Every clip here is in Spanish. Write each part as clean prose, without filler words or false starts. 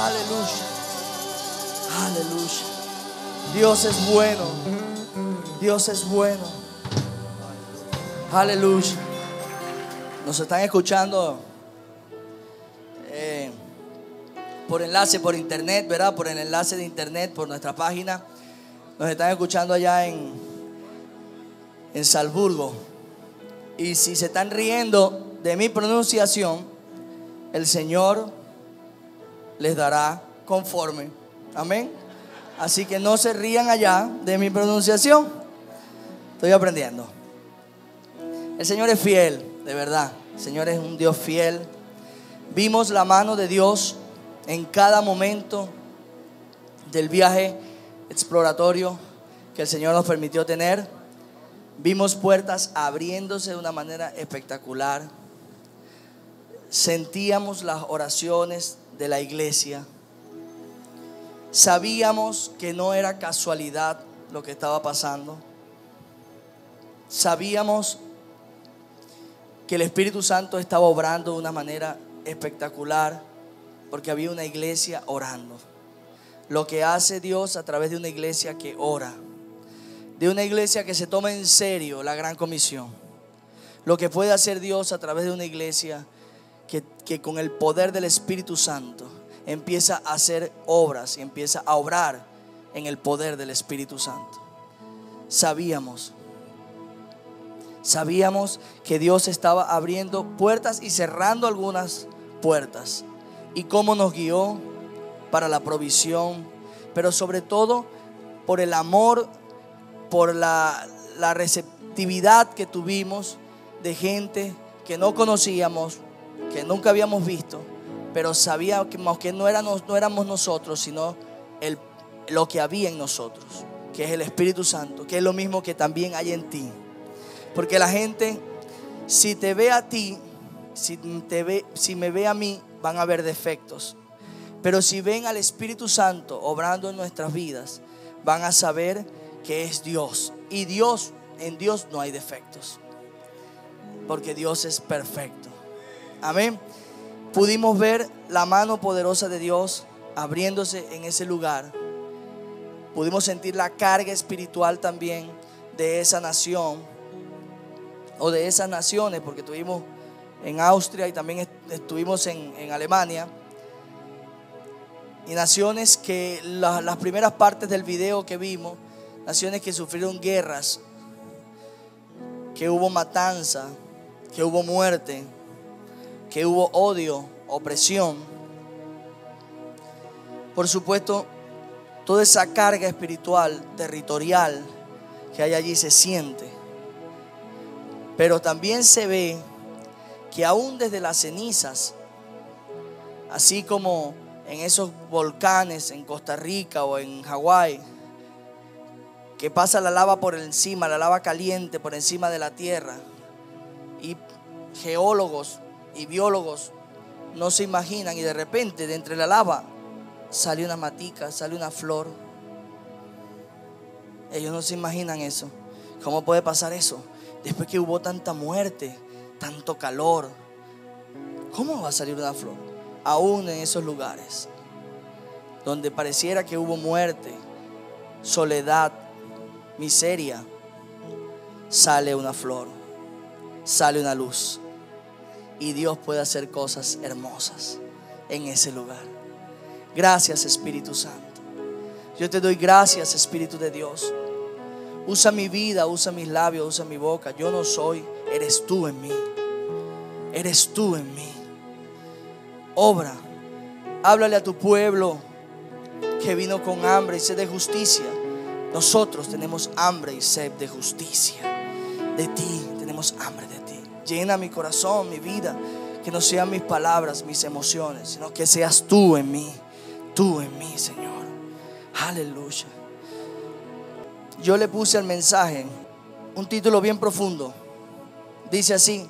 Aleluya. Aleluya. Dios es bueno. Dios es bueno. Aleluya. Nos están escuchando por enlace, por internet, ¿verdad? Por el enlace de internet, por nuestra página. Nos están escuchando allá en Salzburgo. Y si se están riendo de mi pronunciación, el Señor les dará conforme. Amén. Así que no se rían allá de mi pronunciación. Estoy aprendiendo. El Señor es fiel, de verdad. El Señor es un Dios fiel. Vimos la mano de Dios en cada momento del viaje exploratorio que el Señor nos permitió tener. Vimos puertas abriéndose de una manera espectacular. Sentíamos las oraciones de la iglesia. Sabíamos que no era casualidad lo que estaba pasando. Sabíamos que el Espíritu Santo estaba obrando de una manera espectacular, porque había una iglesia orando. Lo que hace Dios a través de una iglesia que ora, de una iglesia que se toma en serio la gran comisión. Lo que puede hacer Dios a través de una iglesia que con el poder del Espíritu Santo empieza a hacer obras y empieza a obrar en el poder del Espíritu Santo. Sabíamos que Dios estaba abriendo puertas y cerrando algunas puertas, y cómo nos guió para la provisión, pero sobre todo por el amor, por la receptividad que tuvimos de gente que no conocíamos, que nunca habíamos visto, pero sabíamos que no éramos nosotros, sino lo que había en nosotros, que es el Espíritu Santo, que es lo mismo que también hay en ti. Porque la gente, si te ve a ti, si me ve a mí, van a ver defectos. Pero si ven al Espíritu Santo obrando en nuestras vidas, van a saber que es Dios. Y en Dios no hay defectos, porque Dios es perfecto. Amén. Pudimos ver la mano poderosa de Dios abriéndose en ese lugar. Pudimos sentir la carga espiritual también de esa nación, o de esas naciones, porque estuvimos en Austria y también estuvimos en Alemania. Y naciones que las primeras partes del video que vimos, naciones que sufrieron guerras, que hubo matanza, que hubo muerte, que hubo odio, opresión. Por supuesto, toda esa carga espiritual, territorial que hay allí se siente. Pero también se ve que aún desde las cenizas, así como en esos volcanes en Costa Rica o en Hawái, que pasa la lava por encima, la lava caliente por encima de la tierra, y geólogos y biólogos no se imaginan, y de repente de entre la lava sale una matica, sale una flor. Ellos no se imaginan eso. ¿Cómo puede pasar eso? Después que hubo tanta muerte, tanto calor, ¿cómo va a salir una flor? Aún en esos lugares donde pareciera que hubo muerte, soledad, miseria, sale una flor, sale una luz. Y Dios puede hacer cosas hermosas en ese lugar. Gracias, Espíritu Santo. Yo te doy gracias, Espíritu de Dios. Usa mi vida, usa mis labios, usa mi boca. Yo no soy, eres tú en mí. Eres tú en mí. Obra. Háblale a tu pueblo que vino con hambre y sed de justicia. Nosotros tenemos hambre y sed de justicia. De ti, tenemos hambre de ti. Llena mi corazón, mi vida. Que no sean mis palabras, mis emociones, sino que seas tú en mí. Tú en mí, Señor. Aleluya. Yo le puse al mensaje un título bien profundo. Dice así: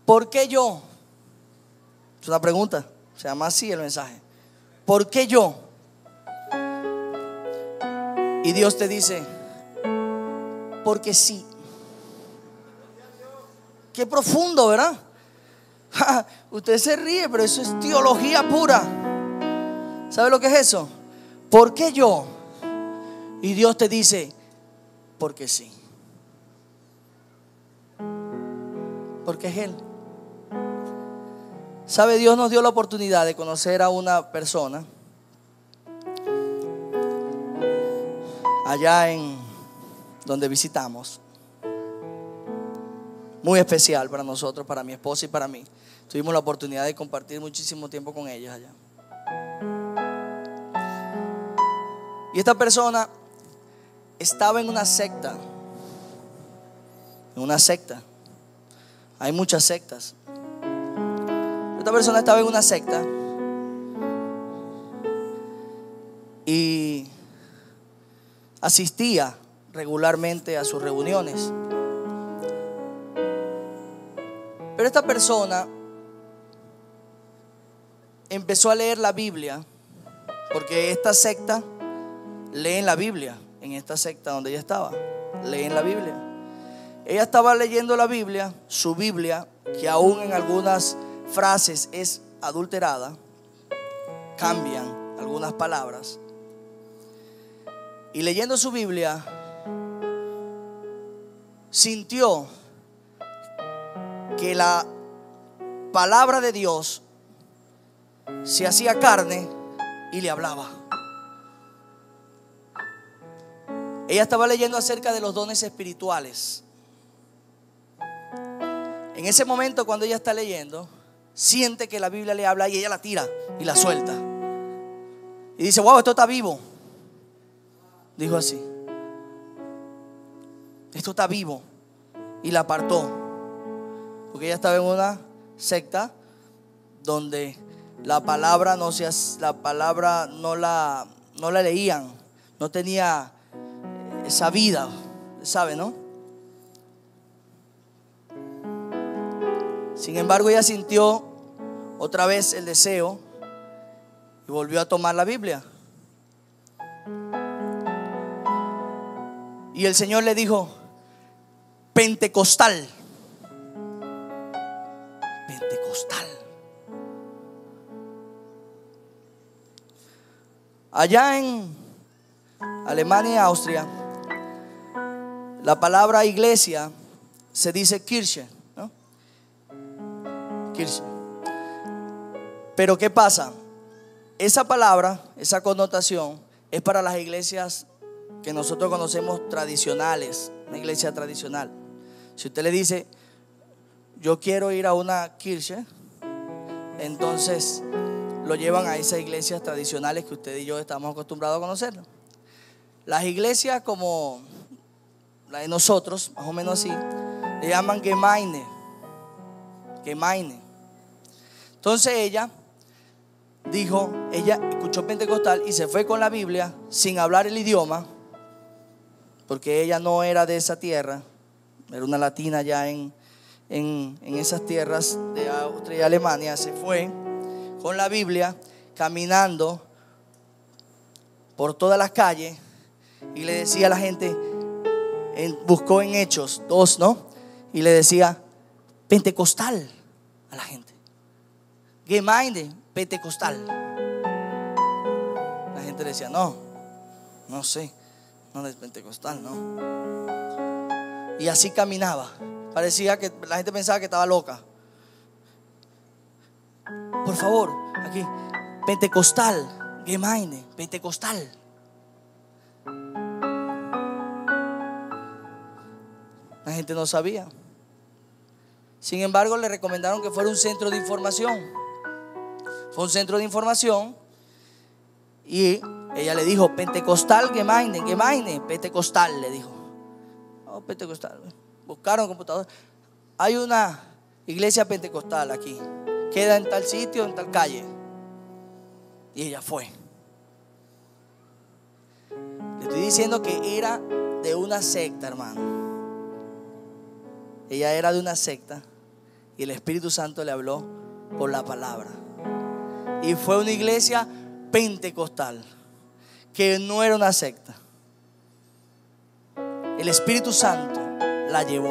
¿por qué yo? Es una pregunta. Se llama así el mensaje. ¿Por qué yo? Y Dios te dice: porque sí. Qué profundo, ¿verdad? Usted se ríe, pero eso es teología pura. ¿Sabe lo que es eso? ¿Por qué yo? Y Dios te dice, porque sí. Porque es Él. ¿Sabe? Dios nos dio la oportunidad de conocer a una persona allá en donde visitamos, muy especial para nosotros, para mi esposa y para mí. Tuvimos la oportunidad de compartir muchísimo tiempo con ellos allá. Y esta persona estaba en una secta. En una secta. Hay muchas sectas. Esta persona estaba en una secta y asistía regularmente a sus reuniones. Pero esta persona empezó a leer la Biblia, porque esta secta leen la Biblia. En esta secta donde ella estaba, leen la Biblia. Ella estaba leyendo la Biblia, su Biblia, que aún en algunas frases es adulterada, cambian algunas palabras. Y leyendo su Biblia, sintió que la palabra de Dios se hacía carne y le hablaba. Ella estaba leyendo acerca de los dones espirituales. En ese momento, cuando ella está leyendo, siente que la Biblia le habla y ella la tira y la suelta. Y dice, wow, esto está vivo. Dijo así. Esto está vivo. Y la apartó. Porque ella estaba en una secta donde la palabra no la leían. No tenía esa vida, ¿sabe, no? Sin embargo, ella sintió otra vez el deseo y volvió a tomar la Biblia. Y el Señor le dijo, pentecostal. Pentecostal. Allá en Alemania y Austria, la palabra iglesia se dice Kirche, ¿no? Kirche. Pero ¿qué pasa? Esa palabra, esa connotación es para las iglesias que nosotros conocemos tradicionales, una iglesia tradicional. Si usted le dice, yo quiero ir a una Kirche, entonces lo llevan a esas iglesias tradicionales que usted y yo estamos acostumbrados a conocer. Las iglesias como la de nosotros, más o menos así, le llaman Gemeinde. Gemeinde. Entonces ella escuchó pentecostal y se fue con la Biblia sin hablar el idioma, porque ella no era de esa tierra, era una latina ya en esas tierras de Austria y Alemania. Se fue con la Biblia caminando por todas las calles y le decía a la gente, buscó en Hechos 2, ¿no? Y le decía pentecostal a la gente. Gemeinde, pentecostal. La gente le decía, no sé, no es pentecostal, no. Y así caminaba. Parecía que la gente pensaba que estaba loca. Por favor, aquí, pentecostal, Gemeinde, pentecostal. La gente no sabía. Sin embargo, le recomendaron que fuera un centro de información. Fue un centro de información y ella le dijo, pentecostal, Gemeinde, pentecostal, le dijo. Oh, pentecostal. Buscaron computador. Hay una iglesia pentecostal aquí. Queda en tal sitio, en tal calle. Y ella fue. Le estoy diciendo que era de una secta, hermano. Ella era de una secta y el Espíritu Santo le habló por la palabra. Y fue una iglesia pentecostal, que no era una secta. El Espíritu Santo la llevó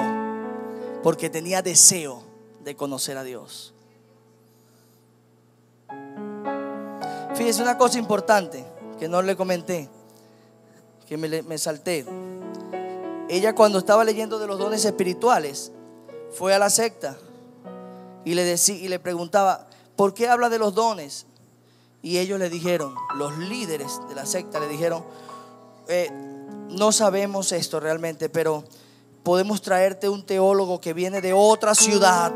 porque tenía deseo de conocer a Dios. Fíjese una cosa importante que no le comenté, que me salté. Ella, cuando estaba leyendo de los dones espirituales, fue a la secta y le preguntaba: ¿por qué habla de los dones? Y ellos le dijeron, los líderes de la secta le dijeron: no sabemos esto realmente, pero podemos traerte un teólogo que viene de otra ciudad.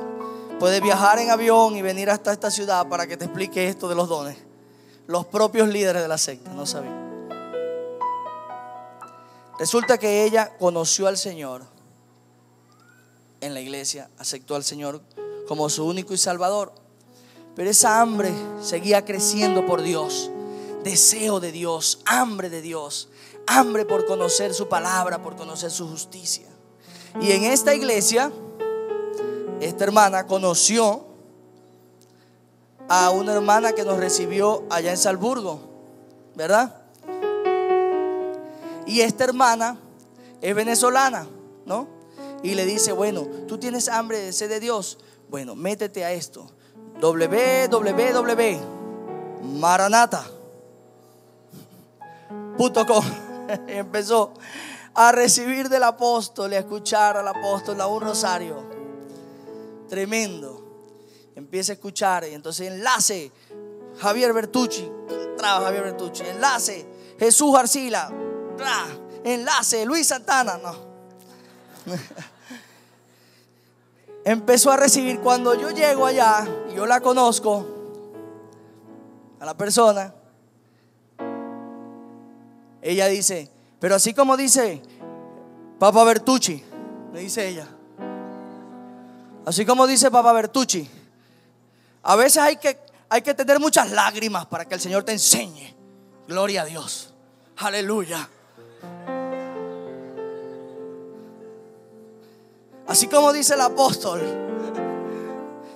Puede viajar en avión y venir hasta esta ciudad para que te explique esto de los dones. Los propios líderes de la secta no sabían. Resulta que ella conoció al Señor en la iglesia, aceptó al Señor como su único y salvador. Pero esa hambre seguía creciendo por Dios. Deseo de Dios, hambre de Dios, hambre por conocer su palabra, por conocer su justicia. Y en esta iglesia, esta hermana conoció a una hermana que nos recibió allá en Salzburgo, ¿verdad? Y esta hermana es venezolana, ¿no? Y le dice: bueno, tú tienes hambre de sed de Dios. Bueno, métete a esto. www.maranata.com. Y empezó a recibir del apóstol y a escuchar al apóstol a un rosario tremendo. Empieza a escuchar y entonces enlace Javier Bertucci, enlace Jesús Arcila, enlace Luis Santana, no. Empezó a recibir. Cuando yo llego allá y yo la conozco a la persona, ella dice: pero así como dice Papa Bertucci, me dice ella, así como dice Papa Bertucci, a veces hay que tener muchas lágrimas para que el Señor te enseñe. Gloria a Dios, aleluya. Así como dice el apóstol,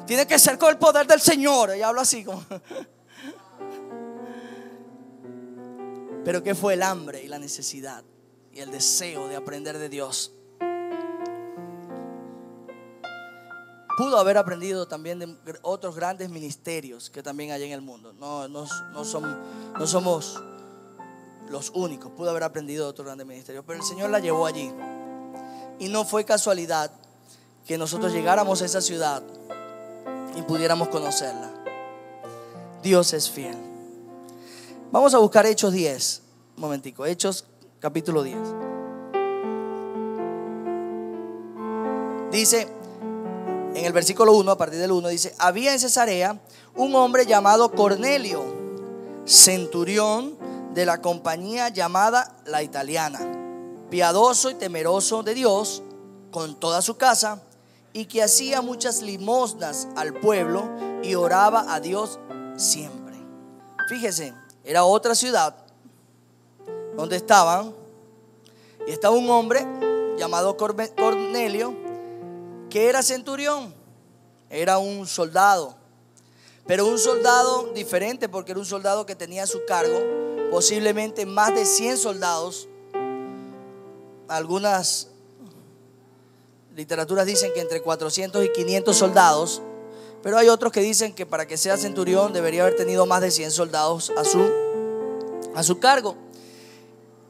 tiene que ser con el poder del Señor. Ella habla así como. Pero ¿qué fue el hambre y la necesidad y el deseo de aprender de Dios? Pudo haber aprendido también de otros grandes ministerios que también hay en el mundo. No somos los únicos. Pudo haber aprendido de otros grandes ministerios, pero el Señor la llevó allí. Y no fue casualidad que nosotros llegáramos a esa ciudad y pudiéramos conocerla. Dios es fiel. Vamos a buscar Hechos 10. Un momentico, Hechos capítulo 10. Dice en el versículo 1, a partir del 1, dice: había en Cesarea un hombre llamado Cornelio, centurión de la compañía llamada La Italiana, piadoso y temeroso de Dios con toda su casa, y que hacía muchas limosnas al pueblo y oraba a Dios siempre. Fíjese, era otra ciudad donde estaban, y estaba un hombre llamado Cornelio, que era centurión, era un soldado, pero un soldado diferente, porque era un soldado que tenía a su cargo posiblemente más de 100 soldados. Algunas literaturas dicen que entre 400 y 500 soldados, pero hay otros que dicen que para que sea centurión debería haber tenido más de 100 soldados a su cargo.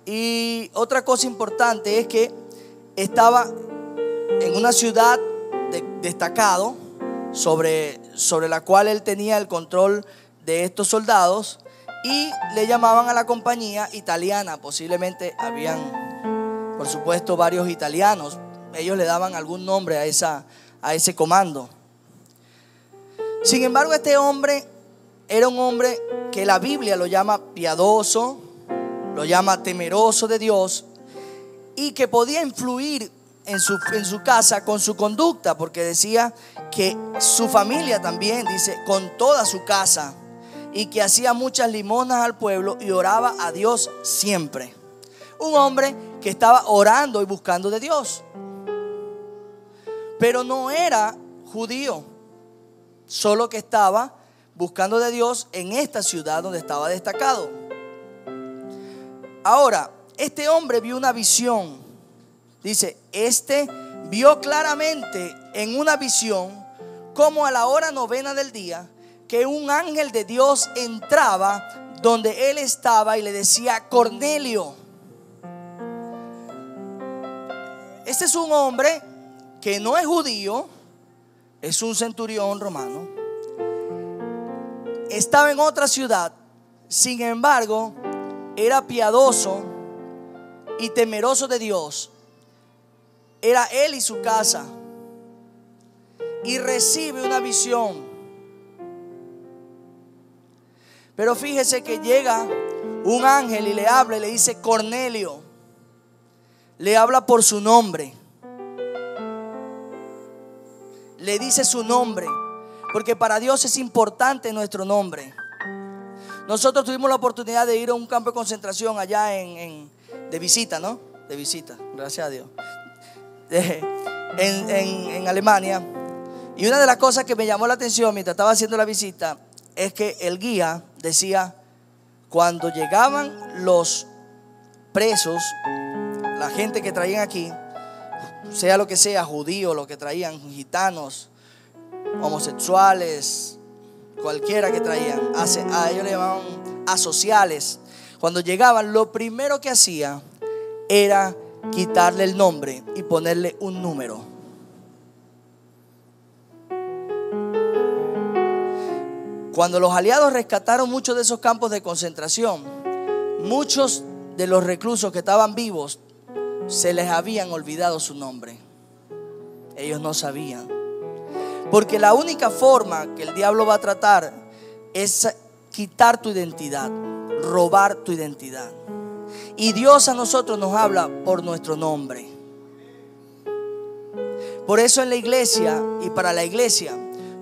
Y otra cosa importante es que estaba en una ciudad destacado sobre la cual él tenía el control de estos soldados, y le llamaban a la compañía italiana. Posiblemente habían, por supuesto, varios italianos. Ellos le daban algún nombre a ese comando. Sin embargo, este hombre era un hombre que la Biblia lo llama piadoso, lo llama temeroso de Dios, y que podía influir en su casa con su conducta, porque decía que su familia también, dice, con toda su casa, y que hacía muchas limosnas al pueblo y oraba a Dios siempre. Un hombre que estaba orando y buscando de Dios, pero no era judío, solo que estaba buscando de Dios en esta ciudad donde estaba destacado. Ahora, este hombre vio una visión. Dice, vio claramente en una visión, como a la hora 9 del día, que un ángel de Dios entraba donde él estaba y le decía: Cornelio. Este es un hombre que no es judío, es un centurión romano. Estaba en otra ciudad, sin embargo, era piadoso y temeroso de Dios. Era él y su casa. Y recibe una visión. Pero fíjese que llega un ángel y le habla y le dice: Cornelio. Le habla por su nombre. Le dice su nombre, porque para Dios es importante nuestro nombre. Nosotros tuvimos la oportunidad de ir a un campo de concentración allá de visita, ¿no? De visita, gracias a Dios. En Alemania. Y una de las cosas que me llamó la atención mientras estaba haciendo la visita es que el guía decía: cuando llegaban los presos, la gente que traían aquí, sea lo que sea, judíos, lo que traían, gitanos, homosexuales, cualquiera que traían, a ellos le llamaban asociales. Cuando llegaban, lo primero que hacía era quitarle el nombre y ponerle un número. Cuando los aliados rescataron muchos de esos campos de concentración, muchos de los reclusos que estaban vivos se les habían olvidado su nombre. Ellos no sabían. Porque la única forma que el diablo va a tratar es quitar tu identidad, robar tu identidad. Y Dios a nosotros nos habla por nuestro nombre. Por eso en la iglesia y para la iglesia,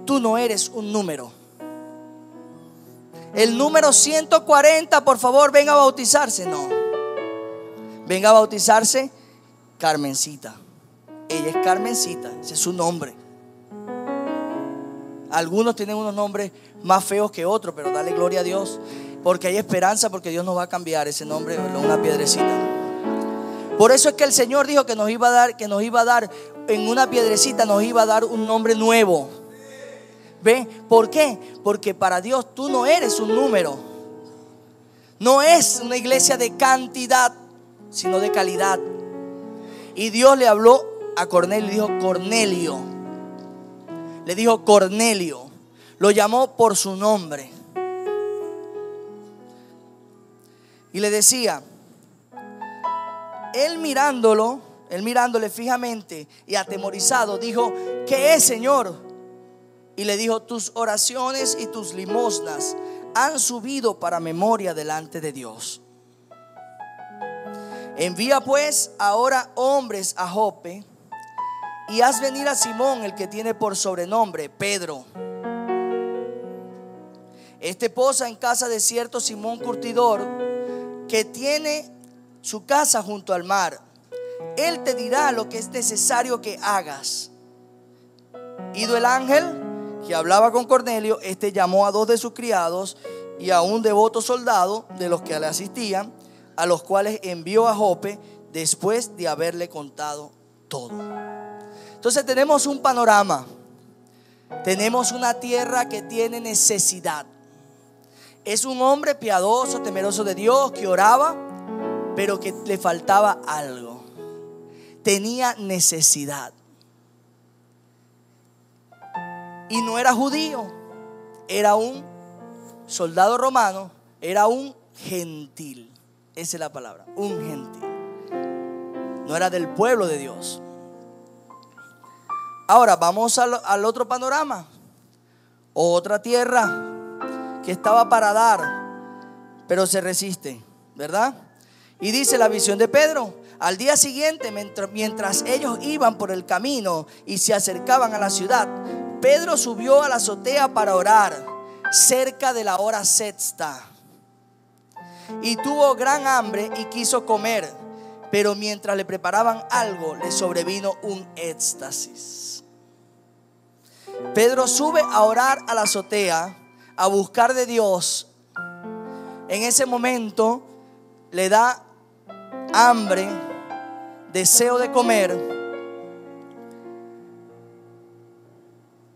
tú no eres un número. El número 140, por favor, venga a bautizarse. No. Venga a bautizarse Carmencita. Ella es Carmencita, ese es su nombre. Algunos tienen unos nombres más feos que otros, pero dale gloria a Dios, porque hay esperanza, porque Dios nos va a cambiar ese nombre en una piedrecita. Por eso es que el Señor dijo que nos iba a dar en una piedrecita, nos iba a dar un nombre nuevo. ¿Ve? ¿Por qué? Porque para Dios tú no eres un número. No es una iglesia de cantidad, sino de calidad. Y Dios le habló a Cornelio y dijo: Cornelio. Le dijo Cornelio. Lo llamó por su nombre. Y le decía, él mirándole fijamente y atemorizado, dijo: ¿qué es, Señor? Y le dijo: tus oraciones y tus limosnas han subido para memoria delante de Dios. Envía pues ahora hombres a Jope y haz venir a Simón, el que tiene por sobrenombre Pedro. Este posa en casa de cierto Simón curtidor, que tiene su casa junto al mar. Él te dirá lo que es necesario que hagas. Ido el ángel que hablaba con Cornelio, este llamó a 2 de sus criados y a un devoto soldado de los que le asistían, a los cuales envió a Jope después de haberle contado todo. Entonces tenemos un panorama. Tenemos una tierra que tiene necesidad. Es un hombre piadoso, temeroso de Dios, que oraba, pero que le faltaba algo. Tenía necesidad. Y no era judío, era un soldado romano, era un gentil. Esa es la palabra, un gentil. No era del pueblo de Dios. Ahora vamos al otro panorama. Otra tierra que estaba para dar, pero se resiste, ¿verdad? Y dice la visión de Pedro: al día siguiente, mientras ellos iban por el camino y se acercaban a la ciudad, Pedro subió a la azotea para orar cerca de la hora sexta. Y tuvo gran hambre y quiso comer, pero mientras le preparaban algo, le sobrevino un éxtasis. Pedro sube a orar a la azotea, a buscar de Dios. En ese momento le da hambre, deseo de comer.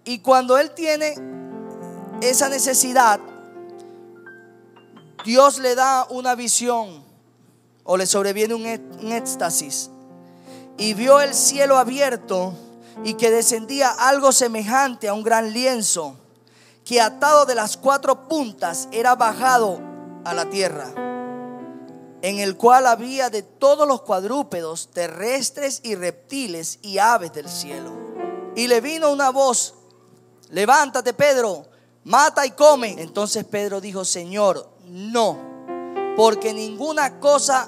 Y cuando él tiene esa necesidad, Dios le da una visión o le sobreviene un éxtasis y vio el cielo abierto y que descendía algo semejante a un gran lienzo que atado de las 4 puntas era bajado a la tierra, en el cual había de todos los cuadrúpedos terrestres y reptiles y aves del cielo. Y le vino una voz: levántate, Pedro, mata y come. Entonces Pedro dijo: Señor, no, porque ninguna cosa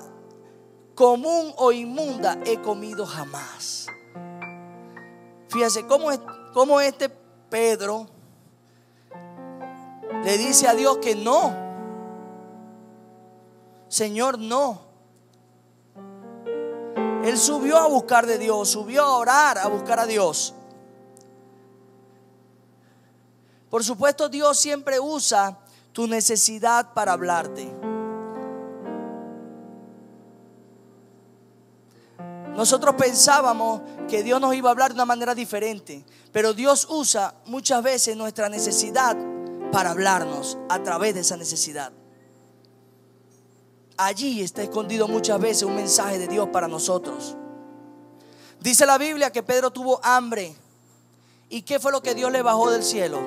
común o inmunda he comido jamás. Fíjese cómo este Pedro le dice a Dios que no. Señor, no. Él subió a buscar de Dios, subió a orar, a buscar a Dios. Por supuesto, Dios siempre usa tu necesidad para hablarte. Nosotros pensábamos que Dios nos iba a hablar de una manera diferente, pero Dios usa muchas veces nuestra necesidad para hablarnos a través de esa necesidad. Allí está escondido muchas veces un mensaje de Dios para nosotros. Dice la Biblia que Pedro tuvo hambre. ¿Y qué fue lo que Dios le bajó del cielo?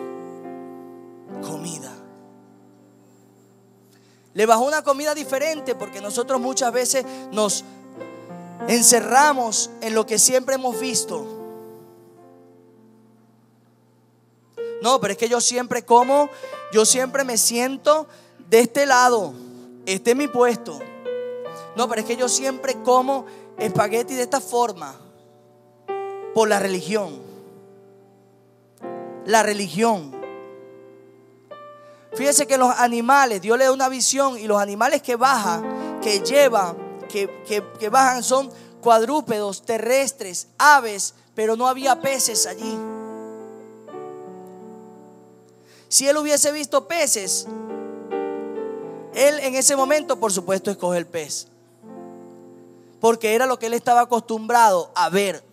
Comida. Le bajó una comida diferente, porque nosotros muchas veces nos encerramos en lo que siempre hemos visto. No, pero es que yo siempre como, yo siempre me siento de este lado, este es mi puesto. No, pero es que yo siempre como espagueti de esta forma. Por la religión. La religión. Fíjese que los animales, Dios le da una visión, y los animales que bajan, que llevan, que bajan son cuadrúpedos, terrestres, aves, pero no había peces allí. Si él hubiese visto peces, él en ese momento, por supuesto, escoge el pez, porque era lo que él estaba acostumbrado a ver,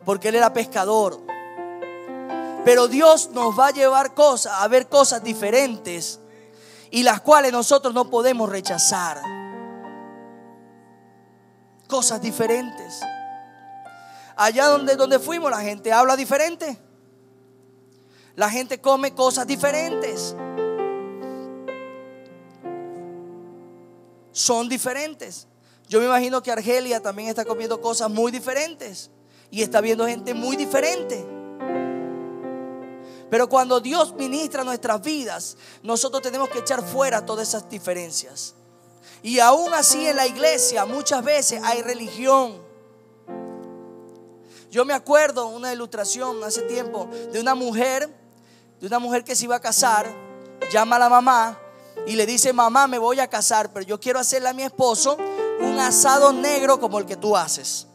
porque él era pescador. Pero Dios nos va a llevar a ver cosas diferentes, y las cuales nosotros no podemos rechazar. Cosas diferentes. Allá donde fuimos, la gente habla diferente. La gente come cosas diferentes. Son diferentes. Yo me imagino que Argelia también está comiendo cosas muy diferentes y está viendo gente muy diferente. Pero cuando Dios ministra nuestras vidas, nosotros tenemos que echar fuera todas esas diferencias. Y aún así en la iglesia muchas veces hay religión. Yo me acuerdo una ilustración hace tiempo de una mujer que se iba a casar. Llama a la mamá y le dice: mamá, me voy a casar, pero yo quiero hacerle a mi esposo un asado negro como el que tú haces,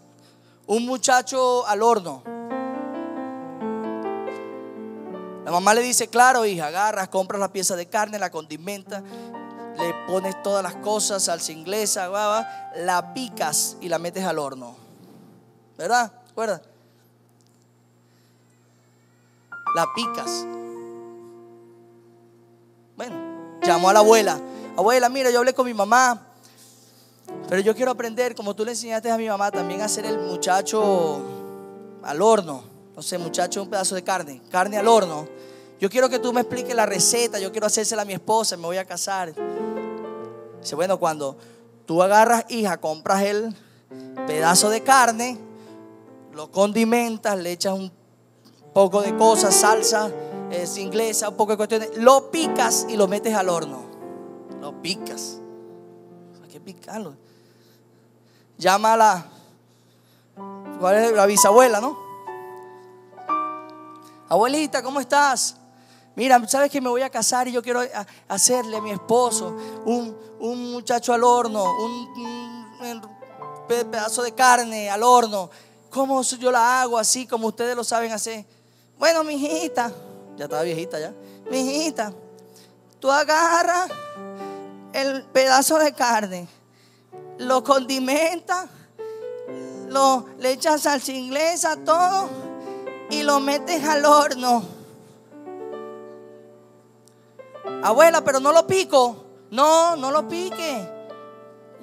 un muchacho al horno. La mamá le dice: claro, hija, agarras, compras la pieza de carne, la condimentas, le pones todas las cosas, salsa inglesa, la picas y la metes al horno, ¿verdad? ¿Recuerdas? La picas. Bueno, llamó a la abuela: abuela, mira, yo hablé con mi mamá, pero yo quiero aprender, como tú le enseñaste a mi mamá, también a hacer el muchacho al horno. No sé, muchacho, un pedazo de carne al horno. Yo quiero que tú me expliques la receta, yo quiero hacérsela a mi esposa, me voy a casar. Dice: bueno, cuando tú agarras, hija, compras el pedazo de carne, lo condimentas, le echas un poco de cosas, salsa inglesa, un poco de cuestiones, lo picas y lo metes al horno. Lo picas. Hay que picarlo. Llama a ¿cuál es? La bisabuela, ¿no? Abuelita, ¿cómo estás? Mira, sabes que me voy a casar y yo quiero hacerle a mi esposo un muchacho al horno, un pedazo de carne al horno. ¿Cómo yo la hago así como ustedes lo saben hacer? Bueno, mijita, ya estaba viejita ya. Mijita, tú agarras el pedazo de carne, lo condimentas, le echas salsa inglesa, todo, y lo metes al horno. Abuela, pero no lo pico. No, no lo pique.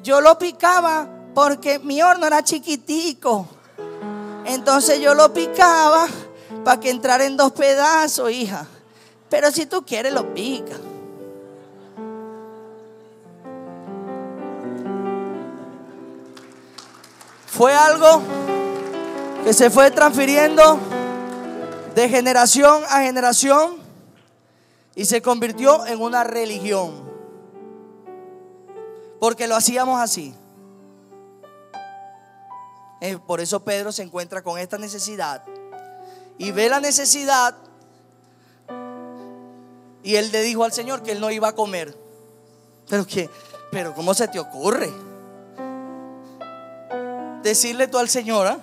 Yo lo picaba porque mi horno era chiquitico. Entonces yo lo picaba para que entrara en 2 pedazos, hija. Pero si tú quieres, lo pica. Fue algo que se fue transfiriendo de generación a generación y se convirtió en una religión, porque lo hacíamos así. Por eso Pedro se encuentra con esta necesidad y ve la necesidad, y él le dijo al Señor que él no iba a comer. Pero ¿cómo se te ocurre decirle tú al Señor?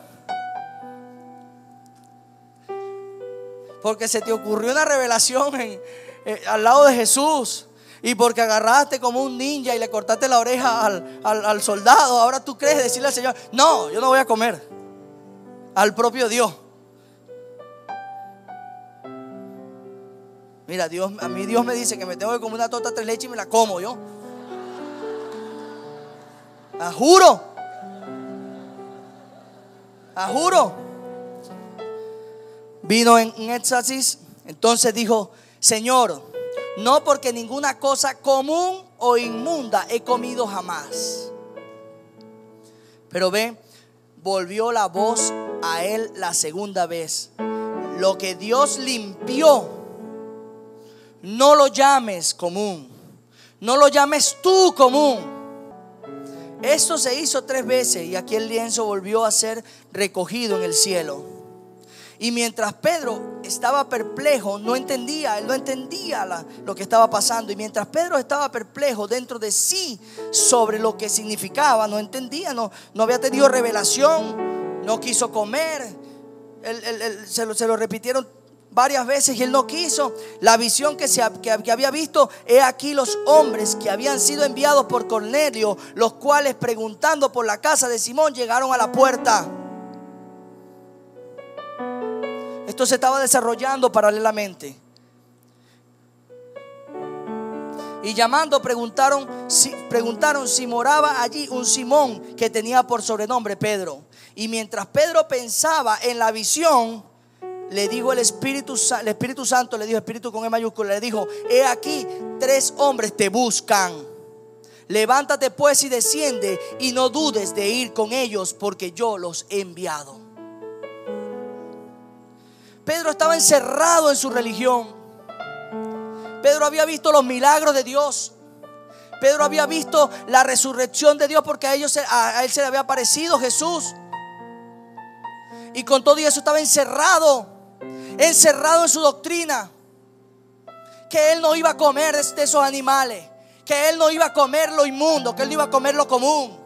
Porque se te ocurrió una revelación al lado de Jesús, y porque agarraste como un ninja y le cortaste la oreja al soldado, ahora tú crees decirle al Señor: no, yo no voy a comer. Al propio Dios. Mira, a mí Dios me dice que me tengo que comer una torta 3 leches y me la como yo. A juro. Vino en éxtasis. Entonces dijo: Señor, no porque ninguna cosa común o inmunda he comido jamás. Pero ve, volvió la voz a él la segunda vez: lo que Dios limpió, no lo llames común, no lo llames tú común. Esto se hizo 3 veces y aquel lienzo volvió a ser recogido en el cielo. Y mientras Pedro estaba perplejo, él no entendía lo que estaba pasando. Y mientras Pedro estaba perplejo dentro de sí sobre lo que significaba, no entendía, no había tenido revelación, no quiso comer. Se lo repitieron varias veces y él no quiso. La visión que había visto: he aquí los hombres que habían sido enviados por Cornelio, los cuales, preguntando por la casa de Simón, llegaron a la puerta. Esto se estaba desarrollando paralelamente. Y llamando preguntaron si moraba allí un Simón, que tenía por sobrenombre Pedro. Y mientras Pedro pensaba en la visión, le dijo el Espíritu Santo, le dijo, espíritu con E mayúscula, le dijo: he aquí 3 hombres te buscan. Levántate pues y desciende, y no dudes de ir con ellos, porque yo los he enviado. Pedro estaba encerrado en su religión. Pedro había visto los milagros de Dios. Pedro había visto la resurrección de Dios, porque a él se le había aparecido Jesús. Y con todo eso estaba encerrado en su doctrina, que él no iba a comer de esos animales, que él no iba a comer lo inmundo, que él no iba a comer lo común.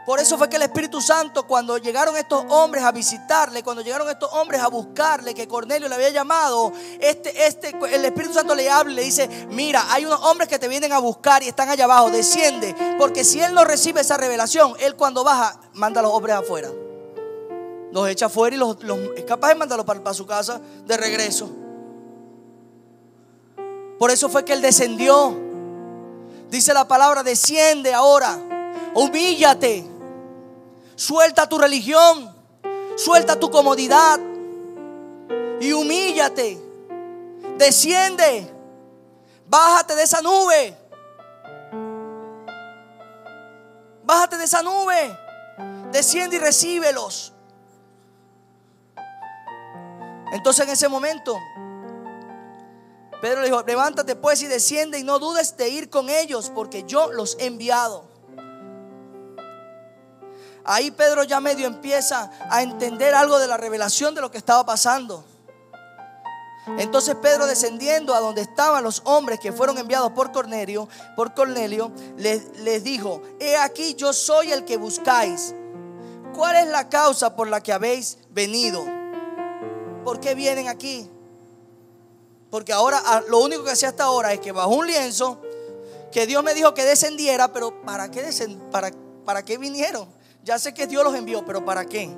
Por eso fue que el Espíritu Santo, cuando llegaron estos hombres a visitarle, cuando llegaron estos hombres a buscarle, que Cornelio le había llamado, el Espíritu Santo le habla y le dice: mira, hay unos hombres que te vienen a buscar y están allá abajo, desciende. Porque si él no recibe esa revelación, él cuando baja manda a los hombres afuera, los echa afuera y es capaz de mandarlos para su casa de regreso. Por eso fue que él descendió. Dice la palabra: desciende ahora, humíllate, suelta tu religión, suelta tu comodidad y humíllate. Desciende, bájate de esa nube, bájate de esa nube, desciende y recíbelos. Entonces, en ese momento, Pedro le dijo: levántate pues y desciende, y no dudes de ir con ellos, porque yo los he enviado. Ahí Pedro ya medio empieza a entender algo de la revelación de lo que estaba pasando. Entonces Pedro, descendiendo a donde estaban los hombres que fueron enviados por Cornelio, les dijo: he aquí, yo soy el que buscáis. ¿Cuál es la causa por la que habéis venido? ¿Por qué vienen aquí? Porque ahora lo único que hacía hasta ahora es que bajó un lienzo, que Dios me dijo que descendiera, pero ¿para qué vinieron? Ya sé que Dios los envió, pero ¿para qué?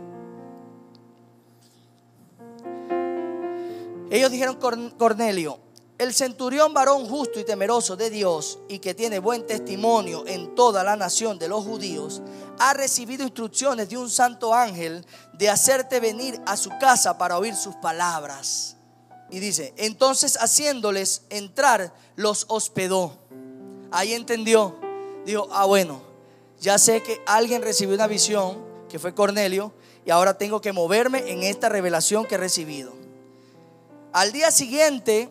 Ellos dijeron: Cornelio, El centurión, varón justo y temeroso de Dios y que tiene buen testimonio en toda la nación de los judíos, ha recibido instrucciones de un santo ángel de hacerte venir a su casa para oír sus palabras. Y dice, entonces haciéndoles entrar, los hospedó. Ahí entendió, dijo, bueno, ya sé que alguien recibió una visión, que fue Cornelio, y ahora tengo que moverme en esta revelación que he recibido. Al día siguiente,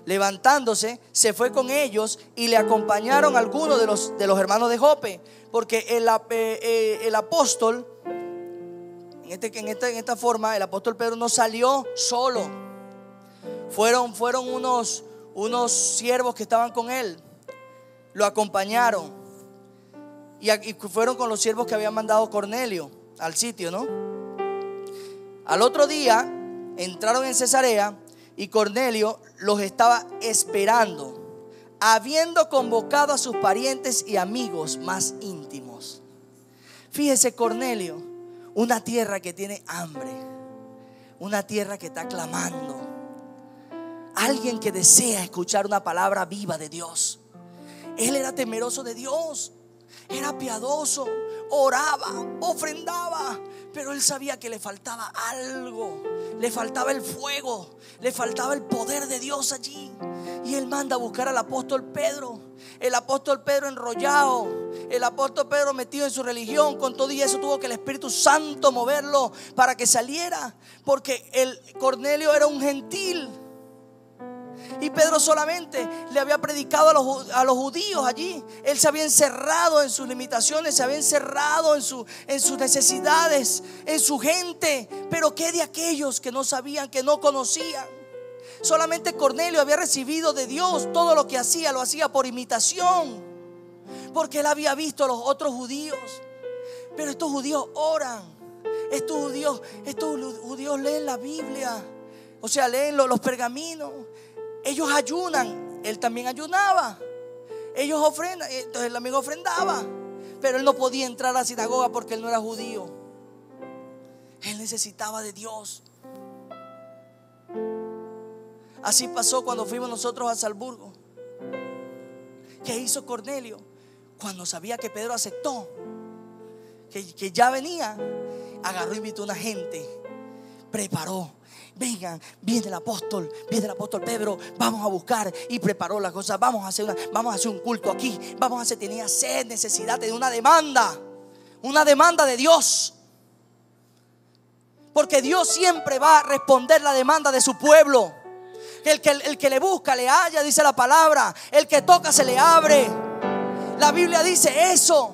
levantándose, se fue con ellos y le acompañaron algunos de los hermanos de Jope, porque el apóstol, en esta forma, el apóstol Pedro no salió solo. Fueron unos siervos que estaban con él, lo acompañaron y fueron con los siervos que había mandado Cornelio al sitio, ¿no? Al otro día entraron en Cesarea y Cornelio los estaba esperando, habiendo convocado a sus parientes y amigos más íntimos. Fíjese, Cornelio, una tierra que tiene hambre, una tierra que está clamando, alguien que desea escuchar una palabra viva de Dios. Él era temeroso de Dios, era piadoso, oraba, ofrendaba, pero él sabía que le faltaba algo, le faltaba el fuego, le faltaba el poder de Dios allí. Y él manda a buscar al apóstol Pedro. El apóstol Pedro enrollado, el apóstol Pedro metido en su religión, con todo y eso tuvo que el Espíritu Santo moverlo para que saliera, porque el Cornelio era un gentil. Y Pedro solamente le había predicado a los judíos allí. Él se había encerrado en sus limitaciones, se había encerrado en sus necesidades, en su gente. Pero ¿qué de aquellos que no sabían, que no conocían? Solamente Cornelio había recibido de Dios. Todo lo que hacía, lo hacía por imitación, porque él había visto a los otros judíos. Pero estos judíos oran, estos judíos leen la Biblia, o sea, leen los pergaminos. Ellos ayunan, él también ayunaba. Ellos ofrendan, entonces él también ofrendaba. Pero él no podía entrar a la sinagoga porque él no era judío. Él necesitaba de Dios. Así pasó cuando fuimos nosotros a Salzburgo. ¿Qué hizo Cornelio? Cuando sabía que Pedro aceptó, que ya venía, agarró e invitó a una gente, preparó. Vengan, viene el apóstol Pedro, vamos a buscar. Y preparó las cosas. Vamos a hacer un culto aquí. Tenía sed, necesidad de una demanda de Dios. Porque Dios siempre va a responder la demanda de su pueblo. El que le busca le halla, dice la palabra. El que toca se le abre. La Biblia dice eso.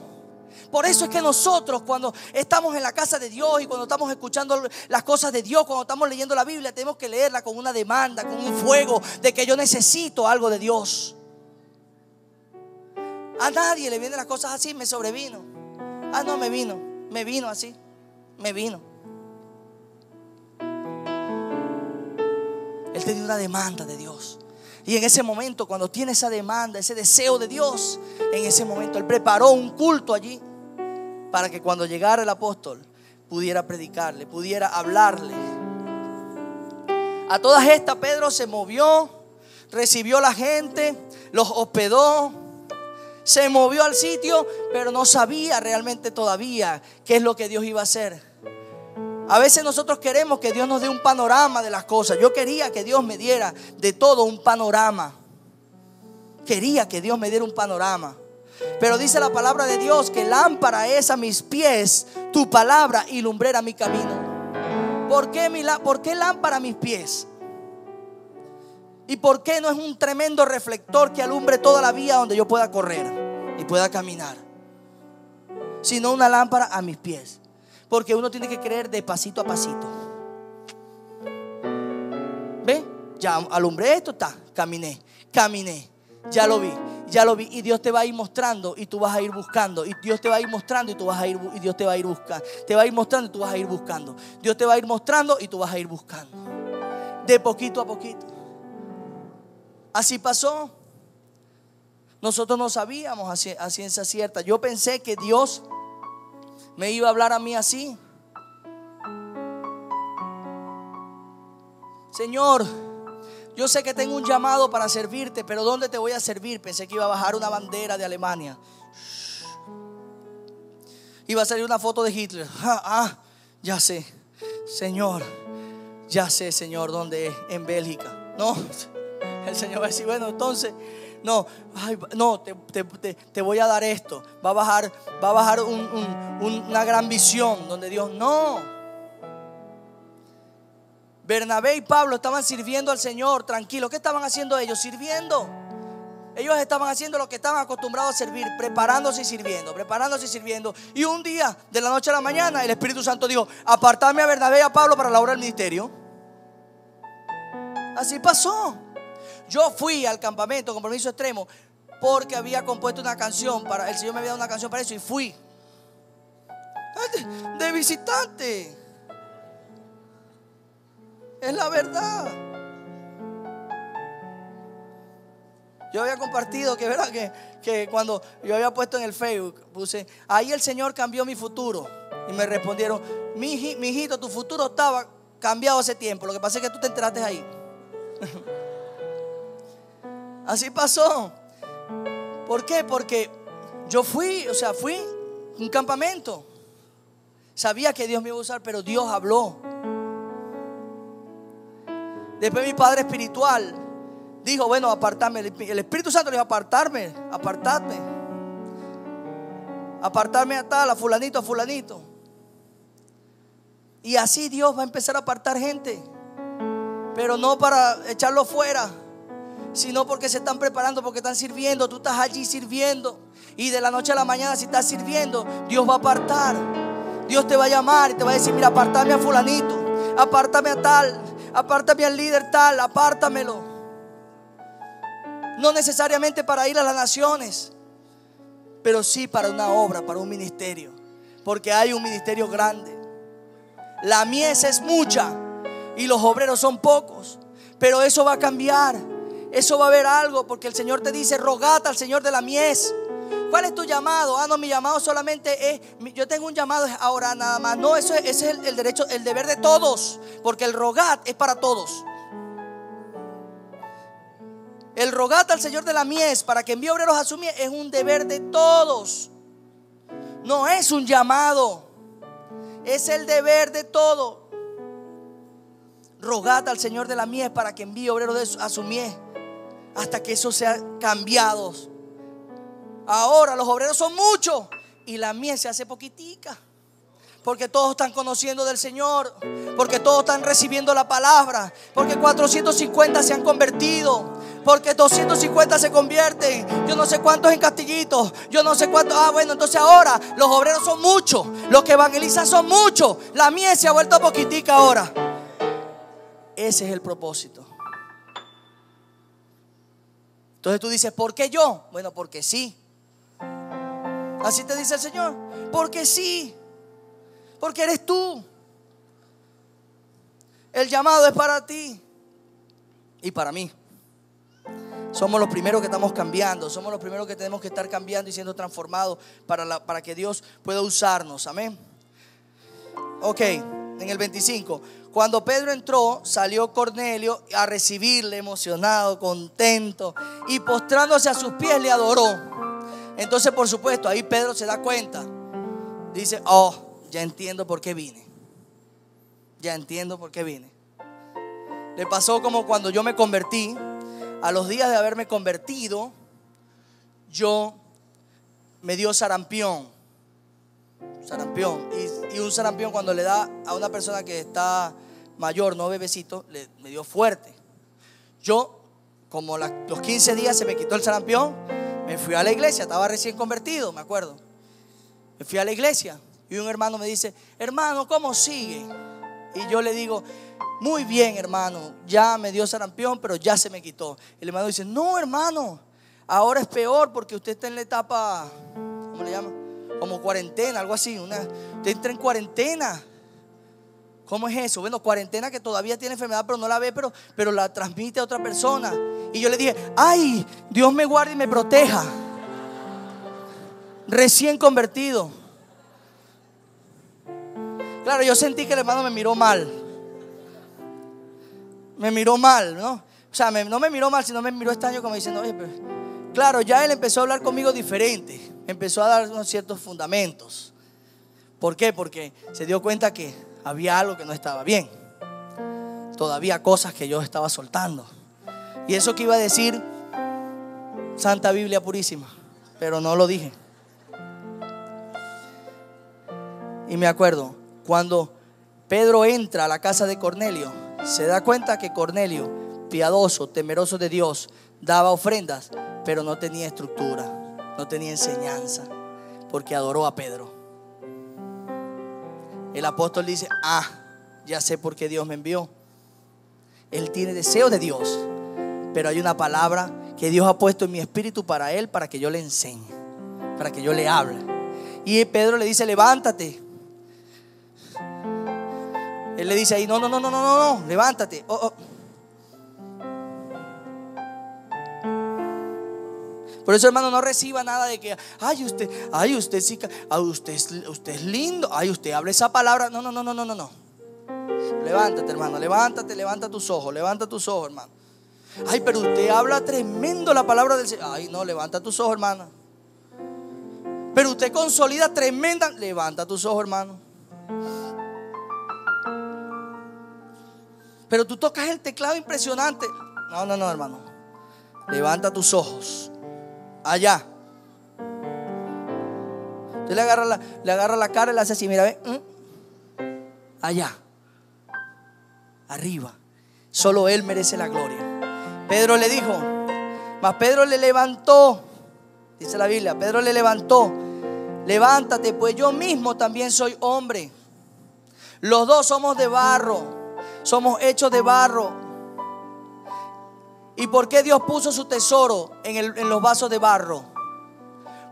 Por eso es que nosotros, cuando estamos en la casa de Dios y cuando estamos escuchando las cosas de Dios, cuando estamos leyendo la Biblia, tenemos que leerla con una demanda, con un fuego de que yo necesito algo de Dios. A nadie le vienen las cosas así, me sobrevino. No, me vino así, me vino. Él tenía una demanda de Dios. Y en ese momento, cuando tiene esa demanda, ese deseo de Dios, en ese momento él preparó un culto allí, para que cuando llegara el apóstol pudiera predicarle, pudiera hablarle. A todas estas Pedro se movió, recibió a la gente, los hospedó, se movió al sitio, pero no sabía realmente todavía qué es lo que Dios iba a hacer. A veces nosotros queremos que Dios nos dé un panorama de las cosas. Yo quería que Dios me diera de todo un panorama. Quería que Dios me diera un panorama. Pero dice la palabra de Dios que lámpara es a mis pies tu palabra y lumbrera mi camino. ¿Por qué lámpara a mis pies? ¿Y por qué no es un tremendo reflector que alumbre toda la vía donde yo pueda correr y pueda caminar? Sino una lámpara a mis pies. Porque uno tiene que creer de pasito a pasito. ¿Ve? Ya alumbré esto, caminé, ya lo vi. Y Dios te va a ir mostrando y tú vas a ir buscando. Y Dios te va a ir mostrando y tú vas a ir, y Dios te va a ir buscando. Te va a ir mostrando y tú vas a ir buscando. Dios te va a ir mostrando y tú vas a ir buscando. De poquito a poquito. Así pasó. Nosotros no sabíamos a ciencia cierta. Yo pensé que Dios me iba a hablar a mí así. Señor, yo sé que tengo un llamado para servirte, pero ¿dónde te voy a servir? Pensé que iba a bajar una bandera de Alemania. Iba a salir una foto de Hitler. Ya sé, Señor, ya sé, Señor, dónde es, en Bélgica. No, el Señor va a decir, bueno, entonces, no, te voy a dar esto. Va a bajar una gran visión donde Dios, no. Bernabé y Pablo estaban sirviendo al Señor, tranquilos. ¿Qué estaban haciendo ellos? Sirviendo. Ellos estaban haciendo lo que estaban acostumbrados a servir, preparándose y sirviendo. Y un día, de la noche a la mañana, el Espíritu Santo dijo: apartarme a Bernabé y a Pablo para la obra del ministerio. Así pasó. Yo fui al campamento Compromiso Extremo porque había compuesto una canción para, el Señor me había dado una canción para eso, y fui de visitante. Es la verdad. Yo había compartido que, ¿verdad? que cuando yo había puesto en el Facebook, puse: ahí el Señor cambió mi futuro. Y me respondieron: mi hijito, tu futuro estaba cambiado hace tiempo. Lo que pasa es que tú te enteraste ahí. Así pasó. ¿Por qué? Porque yo fui a un campamento. Sabía que Dios me iba a usar, pero Dios habló. Después mi padre espiritual dijo: bueno, apartarme. El Espíritu Santo le dijo: apartarme a tal, a fulanito. Y así Dios va a empezar a apartar gente, pero no para echarlo fuera, sino porque se están preparando, porque están sirviendo. Tú estás allí sirviendo, y de la noche a la mañana, si estás sirviendo, Dios va a apartar. Dios te va a llamar y te va a decir: mira, apartame a fulanito, apártame a tal, apártame al líder tal, apártamelo. No necesariamente para ir a las naciones, pero sí para una obra, para un ministerio, porque hay un ministerio grande. La mies es mucha y los obreros son pocos, pero eso va a cambiar. Eso va a haber algo, porque el Señor te dice: rogad al Señor de la mies. ¿Cuál es tu llamado? No, mi llamado solamente es, yo tengo un llamado ahora nada más. No, ese es el derecho, el deber de todos, porque el rogad es para todos. El rogad al Señor de la mies para que envíe obreros a su mies es un deber de todos. No es un llamado, es el deber de todos. Rogad al Señor de la mies para que envíe obreros a su mies, hasta que eso sea cambiado. Ahora los obreros son muchos y la mies se hace poquitica, porque todos están conociendo del Señor, porque todos están recibiendo la palabra, porque 450 se han convertido, porque 250 se convierten, yo no sé cuántos en Castillitos, yo no sé cuántos. Bueno, entonces ahora los obreros son muchos, los que evangelizan son muchos, la mies se ha vuelto poquitica ahora. Ese es el propósito. Entonces tú dices: ¿por qué yo? Bueno, porque sí. Así te dice el Señor: porque sí, porque eres tú. El llamado es para ti y para mí. Somos los primeros que estamos cambiando, somos los primeros que tenemos que estar cambiando y siendo transformados para que Dios pueda usarnos. Amén. Ok, en el 25. Cuando Pedro entró, salió Cornelio a recibirle, emocionado, contento, y postrándose a sus pies le adoró. Entonces, por supuesto, ahí Pedro se da cuenta. Dice: oh, ya entiendo por qué vine. Ya entiendo por qué vine. Le pasó como cuando yo me convertí. A los días de haberme convertido, me dio sarampión. Y un sarampión, cuando le da a una persona que está mayor, no bebecito, me dio fuerte. Yo, como los 15 días se me quitó el sarampión, me fui a la iglesia. Estaba recién convertido, me acuerdo. Me fui a la iglesia y un hermano me dice: hermano, ¿cómo sigue? Y yo le digo: muy bien, hermano, ya me dio sarampión, pero ya se me quitó. El hermano dice: no, hermano, ahora es peor, porque usted está en la etapa, ¿cómo le llama? Como cuarentena, algo así. Usted entra en cuarentena. ¿Cómo es eso? Bueno, cuarentena, que todavía tiene enfermedad, pero no la ve, pero la transmite a otra persona. Y yo le dije: ay, Dios me guarde y me proteja. Recién convertido. Claro, yo sentí que el hermano me miró mal. me miró mal, ¿no? O sea, no me miró mal, sino me miró extraño como diciendo, oye, pero... Claro, ya él empezó a hablar conmigo diferente. Empezó a dar unos ciertos fundamentos. ¿Por qué? Porque se dio cuenta que había algo que no estaba bien. Todavía cosas que yo estaba soltando. Y eso que iba a decir, Santa Biblia purísima, pero no lo dije. Y me acuerdo, cuando Pedro entra a la casa de Cornelio, se da cuenta que Cornelio, piadoso, temeroso de Dios, daba ofrendas, pero no tenía estructura, no tenía enseñanza, porque adoró a Pedro. El apóstol dice, ya sé por qué Dios me envió. Él tiene deseo de Dios, pero hay una palabra que Dios ha puesto en mi espíritu para él, para que yo le enseñe, para que yo le hable. Y Pedro le dice, levántate. Él le dice ahí, no, levántate. Por eso, hermano, no reciba nada de que, usted sí, usted es lindo, usted habla esa palabra. No. Levántate, hermano, levanta tus ojos, hermano. Pero usted habla tremendo la palabra del Señor. No, levanta tus ojos, hermano. Pero usted consolida tremenda. Levanta tus ojos, hermano. Pero tú tocas el teclado impresionante. No, hermano. Levanta tus ojos. Allá. Usted le agarra la cara y le hace así, mira, ve. Allá. Arriba. Solo Él merece la gloria. Pedro le dijo, mas Pedro le levantó. Dice la Biblia, Pedro le levantó. Levántate, pues yo mismo también soy hombre. Los dos somos de barro. Somos hechos de barro. ¿Y por qué Dios puso su tesoro en los vasos de barro?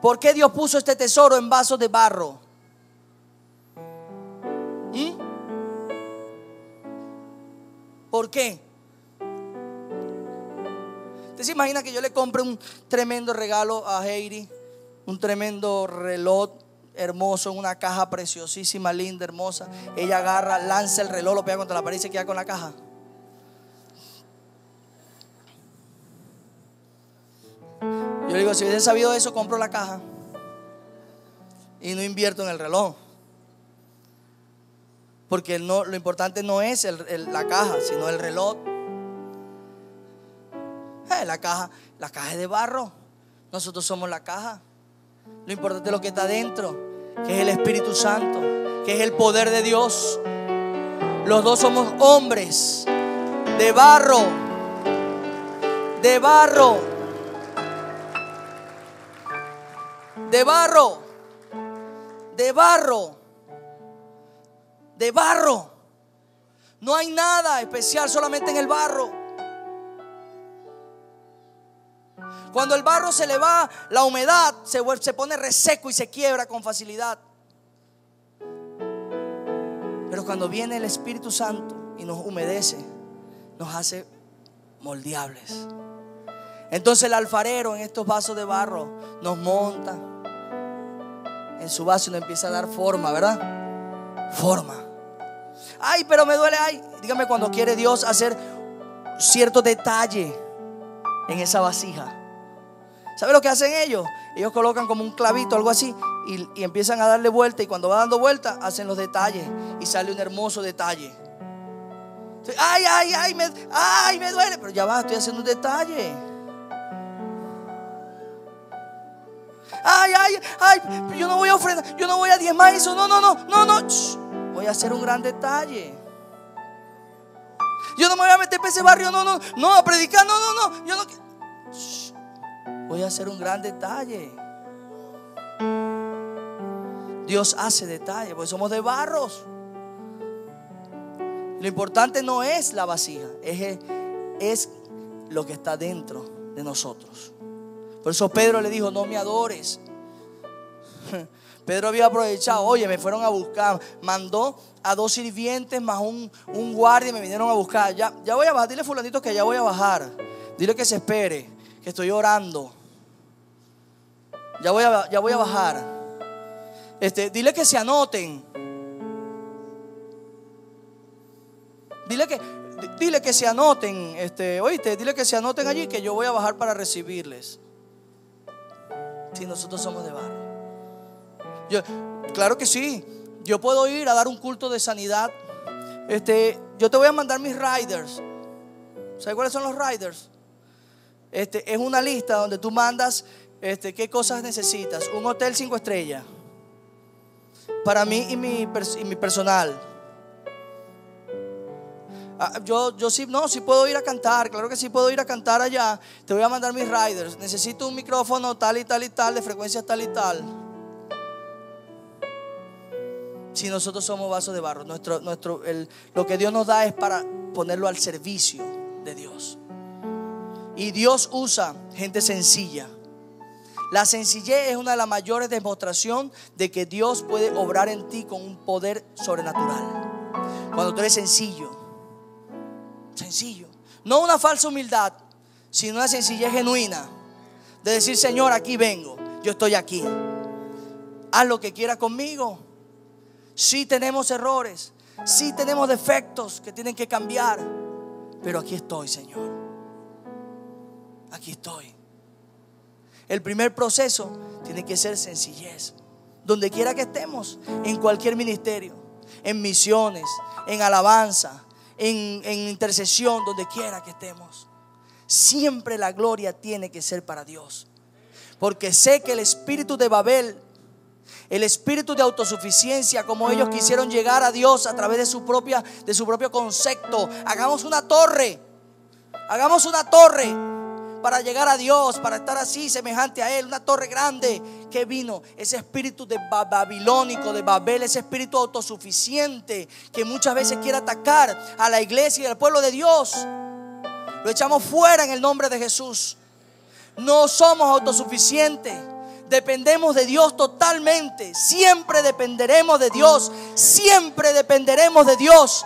¿Por qué Dios puso este tesoro en vasos de barro? ¿Por qué? ¿Usted se imagina que yo le compre un tremendo regalo a Heidi? Un tremendo reloj hermoso en una caja preciosísima, linda, hermosa. Ella agarra, lanza el reloj, lo pega contra la pared y se queda con la caja. Yo le digo, si hubiese sabido eso, compro la caja y no invierto en el reloj. Porque lo importante no es la caja, sino el reloj. La caja es de barro. Nosotros somos la caja. Lo importante es lo que está dentro, que es el Espíritu Santo, que es el poder de Dios. Los dos somos hombres de barro. De barro. De barro. De barro. De barro. No hay nada especial, solamente en el barro. Cuando el barro se le va la humedad, se pone reseco y se quiebra con facilidad. Pero cuando viene el Espíritu Santo y nos humedece, nos hace moldeables. Entonces el alfarero en estos vasos de barro nos monta en su vaso y nos empieza a dar forma, ¿verdad? Forma. Pero me duele. Dígame cuando quiere Dios hacer cierto detalle en esa vasija. ¿Sabe lo que hacen ellos? Ellos colocan como un clavito, algo así, y empiezan a darle vuelta. Y cuando va dando vuelta, hacen los detalles y sale un hermoso detalle. Me duele. Pero ya va, estoy haciendo un detalle. Yo no voy a ofrendar, yo no voy a diezmar eso. No. Voy a hacer un gran detalle. Yo no me voy a meter para ese barrio, no, a predicar, no. Yo no. Voy a hacer un gran detalle. Dios hace detalles, porque somos de barros. Lo importante no es la vasija, es lo que está dentro de nosotros. Por eso Pedro le dijo, no me adores. Pedro había aprovechado, me fueron a buscar. Mandó a 2 sirvientes más un guardia y me vinieron a buscar. Ya voy a bajar, dile a fulanito que ya voy a bajar. Dile que se espere, que estoy orando. Ya voy a bajar. Dile que se anoten. Dile que se anoten, oíste, dile que se anoten allí, que yo voy a bajar para recibirles. Si nosotros somos de barro. Claro que sí. Yo puedo ir a dar un culto de sanidad. Yo te voy a mandar mis riders. ¿Sabes cuáles son los riders? Es una lista donde tú mandas qué cosas necesitas. Un hotel 5 estrellas para mí y mi personal. Yo sí puedo ir a cantar. Claro que sí puedo ir a cantar allá. Te voy a mandar mis riders. Necesito un micrófono tal y tal y tal, de frecuencia tal y tal. Si nosotros somos vasos de barro, lo que Dios nos da es para ponerlo al servicio de Dios. Y Dios usa gente sencilla. La sencillez es una de las mayores demostraciones de que Dios puede obrar en ti con un poder sobrenatural. Cuando tú eres sencillo. No una falsa humildad, sino una sencillez genuina. De decir: Señor, aquí vengo, yo estoy aquí. Haz lo que quieras conmigo. Sí tenemos errores, sí tenemos defectos que tienen que cambiar, pero aquí estoy, Señor. Aquí estoy. El primer proceso tiene que ser sencillez. Donde quiera que estemos, en cualquier ministerio, en misiones, en alabanza, en intercesión, donde quiera que estemos, siempre la gloria tiene que ser para Dios. Porque sé que el espíritu de Babel, el espíritu de autosuficiencia, como ellos quisieron llegar a Dios a través de su propio concepto. Hagamos una torre para llegar a Dios, para estar así semejante a Él, una torre grande. Que vino ese espíritu de babilónico, de Babel, ese espíritu autosuficiente que muchas veces quiere atacar a la iglesia y al pueblo de Dios. Lo echamos fuera en el nombre de Jesús. No somos autosuficientes. Dependemos de Dios totalmente. Siempre dependeremos de Dios. Siempre dependeremos de Dios.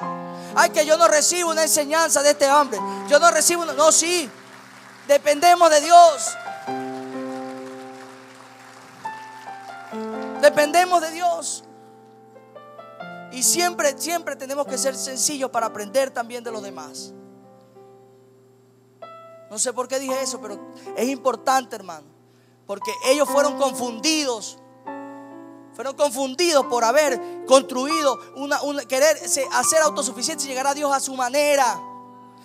Ay, que yo no recibo una enseñanza de este hombre. Yo no recibo no, sí. Dependemos de Dios. Dependemos de Dios. Y siempre tenemos que ser sencillos para aprender también de los demás. No sé por qué dije eso, pero es importante, hermano. Porque ellos fueron confundidos. Fueron confundidos por haber construido querer hacer autosuficiencia y llegar a Dios a su manera.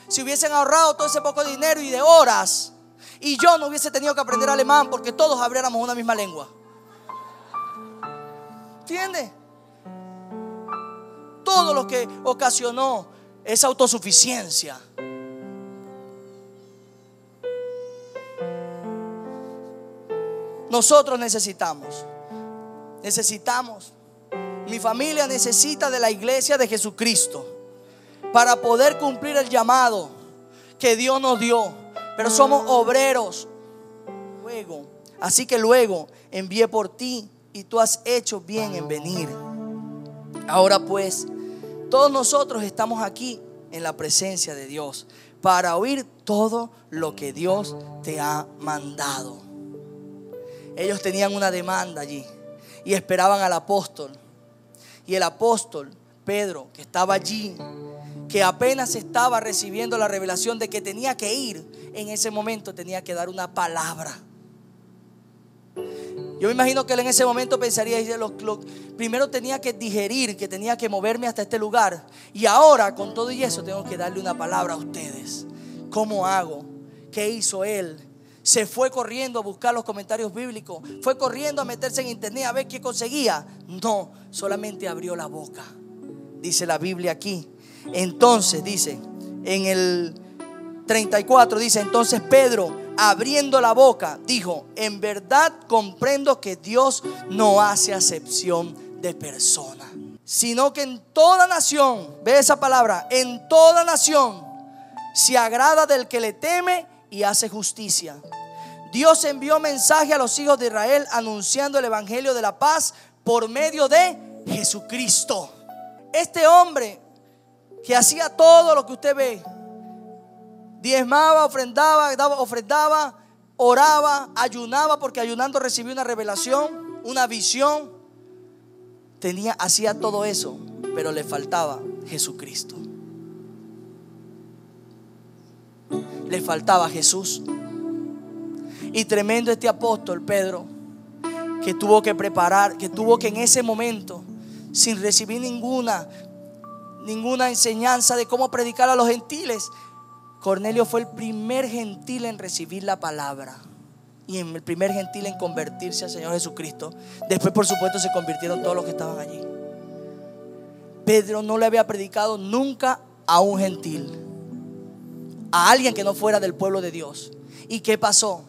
Si hubiesen ahorrado todo ese poco de dinero y de horas, y yo no hubiese tenido que aprender alemán, porque todos habláramos una misma lengua. ¿Entiendes? Todo lo que ocasionó esa autosuficiencia. Nosotros necesitamos, mi familia necesita de la iglesia de Jesucristo para poder cumplir el llamado que Dios nos dio. Pero somos obreros. Así que luego envié por ti y tú has hecho bien en venir. Ahora pues, todos nosotros estamos aquí en la presencia de Dios para oír todo lo que Dios te ha mandado. Ellos tenían una demanda allí y esperaban al apóstol. Y el apóstol Pedro, que estaba allí, que apenas estaba recibiendo la revelación de que tenía que ir, en ese momento tenía que dar una palabra. Yo me imagino que él en ese momento pensaría: primero tenía que digerir, que tenía que moverme hasta este lugar, y ahora con todo y eso tengo que darle una palabra a ustedes. ¿Cómo hago? ¿Qué hizo él? Se fue corriendo a buscar los comentarios bíblicos, fue corriendo a meterse en internet a ver qué conseguía. No, solamente abrió la boca. Dice la Biblia aquí. Entonces dice en el 34, dice: entonces Pedro, abriendo la boca, dijo: en verdad comprendo que Dios no hace acepción de persona, sino que en toda nación, ve esa palabra, en toda nación se agrada del que le teme y hace justicia. Dios envió mensaje a los hijos de Israel anunciando el evangelio de la paz por medio de Jesucristo. Este hombre que hacía todo lo que usted ve, diezmaba, ofrendaba, oraba, ayunaba, porque ayunando recibió una revelación, una visión. Hacía todo eso, pero le faltaba Jesucristo. Le faltaba Jesús. Y tremendo este apóstol Pedro, que tuvo que preparar, que tuvo que en ese momento, sin recibir ninguna enseñanza de cómo predicar a los gentiles, Cornelio fue el primer gentil en recibir la palabra y el primer gentil en convertirse al Señor Jesucristo. Después, por supuesto, se convirtieron todos los que estaban allí. Pedro no le había predicado nunca a un gentil, a alguien que no fuera del pueblo de Dios. ¿Y qué pasó?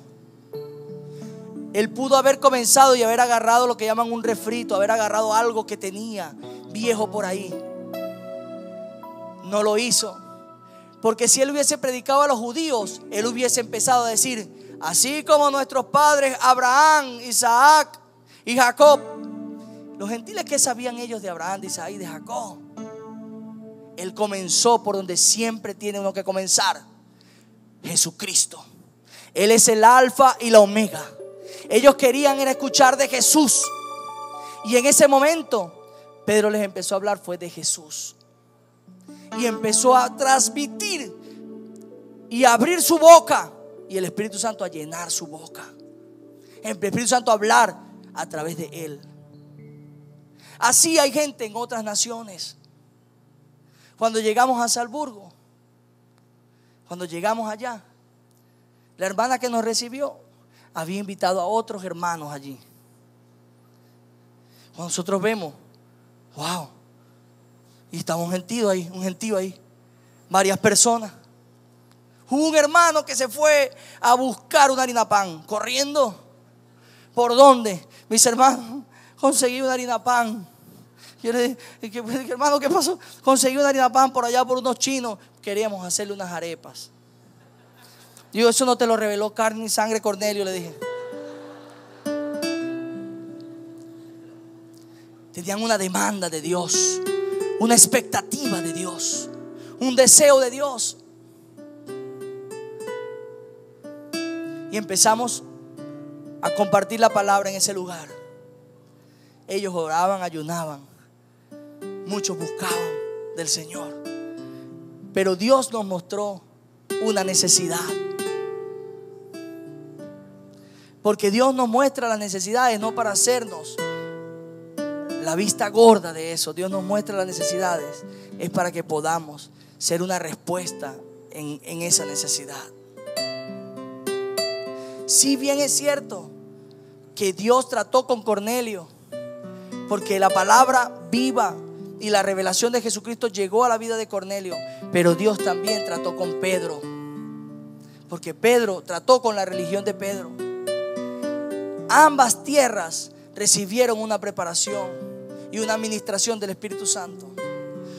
Él pudo haber comenzado y haber agarrado lo que llaman un refrito, haber agarrado algo que tenía viejo por ahí. No lo hizo, porque si él hubiese predicado a los judíos, él hubiese empezado a decir: así como nuestros padres Abraham, Isaac y Jacob. Los gentiles, ¿qué sabían ellos de Abraham, de Isaac y de Jacob? Él comenzó por donde siempre tiene uno que comenzar: Jesucristo. Él es el alfa y la omega. Ellos querían era escuchar de Jesús. Y en ese momento Pedro les empezó a hablar fue de Jesús. Y empezó a transmitir y a abrir su boca, y el Espíritu Santo a llenar su boca, el Espíritu Santo a hablar a través de él. Así hay gente en otras naciones. Cuando llegamos a Salzburgo, cuando llegamos allá, la hermana que nos recibió había invitado a otros hermanos allí. Cuando nosotros vemos, wow, y estaba un gentío ahí, varias personas. Hubo un hermano que se fue a buscar una harina pan, corriendo. ¿Por dónde? Mis hermanos, conseguí una harina pan. Yo le dije: hermano, ¿qué pasó? Conseguí una harina pan por allá por unos chinos. Queríamos hacerle unas arepas. Digo, eso no te lo reveló carne ni sangre, Cornelio, le dije. Tenían una demanda de Dios, una expectativa de Dios, un deseo de Dios. Y empezamos a compartir la palabra en ese lugar. Ellos oraban, ayunaban, muchos buscaban del Señor. Pero Dios nos mostró una necesidad. Porque Dios nos muestra las necesidades no para hacernos la vista gorda de eso. Dios nos muestra las necesidades es para que podamos ser una respuesta en esa necesidad. Si bien es cierto que Dios trató con Cornelio, porque la palabra viva y la revelación de Jesucristo llegó a la vida de Cornelio, pero Dios también trató con Pedro, porque Pedro trató con la religión de Pedro. Ambas tierras recibieron una preparación y una administración del Espíritu Santo.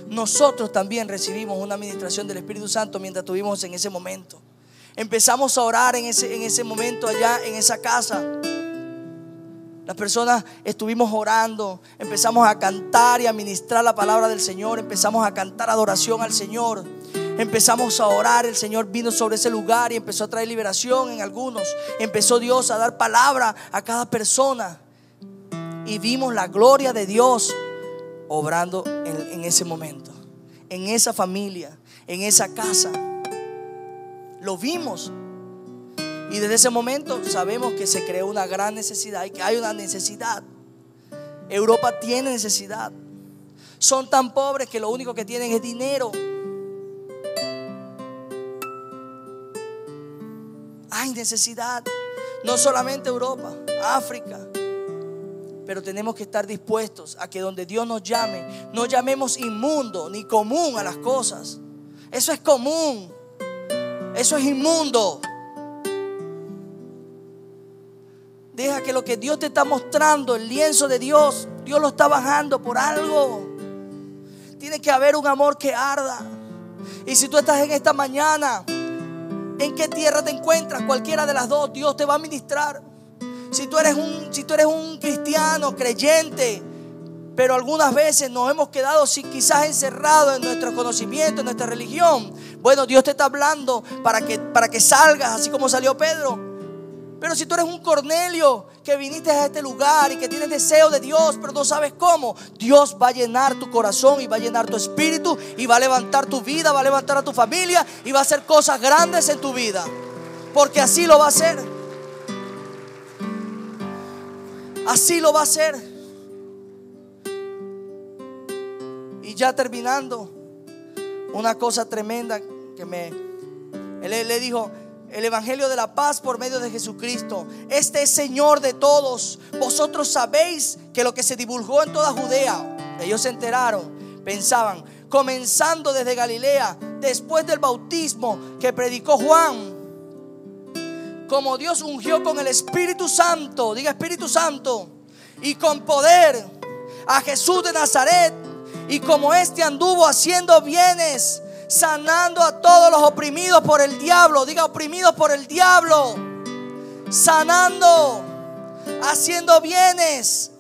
Nosotros también recibimos una administración del Espíritu Santo mientras estuvimos en ese momento. Empezamos a orar en ese momento allá en esa casa. Las personas estuvimos orando, empezamos a cantar y a ministrar la palabra del Señor, empezamos a cantar adoración al Señor, empezamos a orar. El Señor vino sobre ese lugar y empezó a traer liberación en algunos. Empezó Dios a dar palabra a cada persona y vimos la gloria de Dios obrando en ese momento, en esa familia, en esa casa. Lo vimos. Y desde ese momento sabemos que se creó una gran necesidad y que hay una necesidad. Europa tiene necesidad. Son tan pobres que lo único que tienen es dinero. Hay necesidad. No solamente Europa, África. Pero tenemos que estar dispuestos a que donde Dios nos llame, no llamemos inmundo ni común a las cosas. Eso es común. Eso es inmundo. Deja que lo que Dios te está mostrando, el lienzo de Dios, Dios lo está bajando por algo. Tiene que haber un amor que arda. Y si tú estás en esta mañana, ¿en qué tierra te encuentras? Cualquiera de las dos, Dios te va a ministrar. Si tú eres un cristiano, creyente, pero algunas veces nos hemos quedado quizás encerrados en nuestro conocimiento, en nuestra religión. Bueno, Dios te está hablando para que salgas, así como salió Pedro. Pero si tú eres un Cornelio que viniste a este lugar y que tienes deseo de Dios, pero no sabes cómo, Dios va a llenar tu corazón y va a llenar tu espíritu y va a levantar tu vida, va a levantar a tu familia y va a hacer cosas grandes en tu vida. Porque así lo va a hacer. Así lo va a hacer. Y ya terminando, una cosa tremenda que él le dijo: el evangelio de la paz por medio de Jesucristo, este es Señor de todos. Vosotros sabéis que lo que se divulgó en toda Judea, ellos se enteraron, pensaban, comenzando desde Galilea, después del bautismo que predicó Juan, como Dios ungió con el Espíritu Santo, diga Espíritu Santo, y con poder a Jesús de Nazaret, y como éste anduvo haciendo bienes, sanando a todos los oprimidos por el diablo, diga oprimidos por el diablo, sanando, haciendo bienes,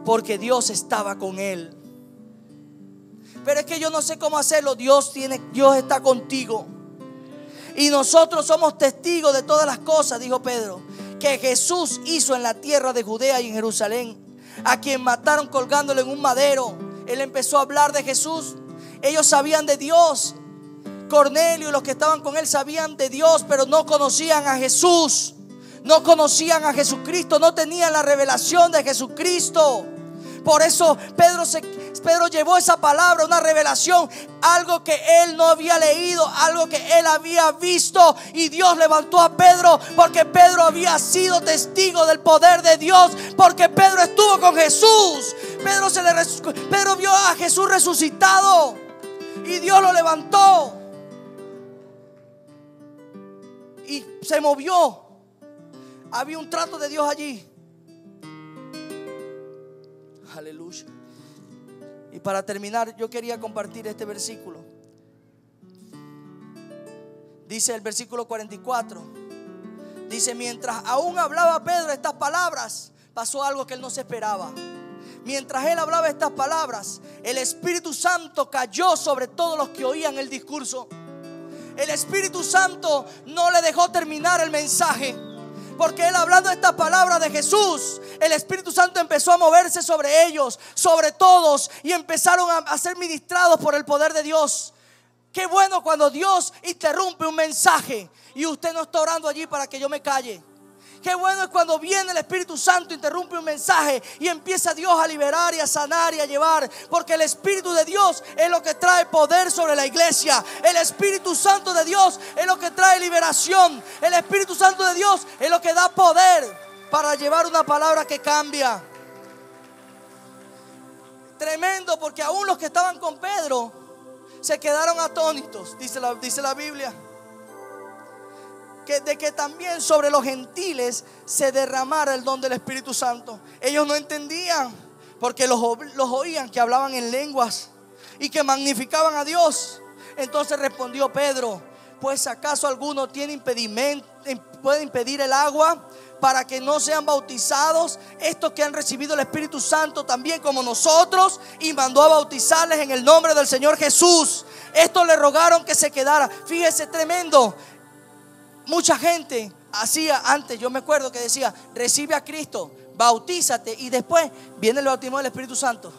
porque Dios estaba con él. Pero es que yo no sé cómo hacerlo. Dios está contigo. Y nosotros somos testigos de todas las cosas, dijo Pedro, que Jesús hizo en la tierra de Judea y en Jerusalén, a quien mataron colgándolo en un madero. Él empezó a hablar de Jesús. Ellos sabían de Dios. Cornelio y los que estaban con él sabían de Dios, pero no conocían a Jesús. No conocían a Jesucristo. No tenían la revelación de Jesucristo. Por eso Pedro llevó esa palabra, una revelación, algo que él no había leído, algo que él había visto. Y Dios levantó a Pedro porque Pedro había sido testigo del poder de Dios, porque Pedro estuvo con Jesús. Pedro vio a Jesús resucitado y Dios lo levantó y se movió. Había un trato de Dios allí. Aleluya. Y para terminar, yo quería compartir este versículo. Dice el versículo 44. Dice: mientras aún hablaba Pedro estas palabras, pasó algo que él no se esperaba. Mientras él hablaba estas palabras, el Espíritu Santo cayó sobre todos los que oían el discurso. El Espíritu Santo no le dejó terminar el mensaje, porque él, hablando estas palabras de Jesús, el Espíritu Santo empezó a moverse sobre ellos, sobre todos, y empezaron a ser ministrados por el poder de Dios. Qué bueno cuando Dios interrumpe un mensaje y usted no está orando allí para que yo me calle. Qué bueno es cuando viene el Espíritu Santo, interrumpe un mensaje y empieza Dios a liberar y a sanar y a llevar. Porque el Espíritu de Dios es lo que trae poder sobre la iglesia. El Espíritu Santo de Dios es lo que trae liberación. El Espíritu Santo de Dios es lo que da poder para llevar una palabra que cambia. Tremendo, porque aún los que estaban con Pedro se quedaron atónitos, dice la Biblia. De que también sobre los gentiles se derramara el don del Espíritu Santo. Ellos no entendían, porque los oían que hablaban en lenguas y que magnificaban a Dios. Entonces respondió Pedro: pues acaso alguno tiene impedimento, puede impedir el agua para que no sean bautizados estos que han recibido el Espíritu Santo también como nosotros? Y mandó a bautizarles en el nombre del Señor Jesús. Estos le rogaron que se quedara. Fíjese, tremendo. Mucha gente hacía antes, yo me acuerdo que decía: recibe a Cristo, bautízate y después viene el bautismo del Espíritu Santo.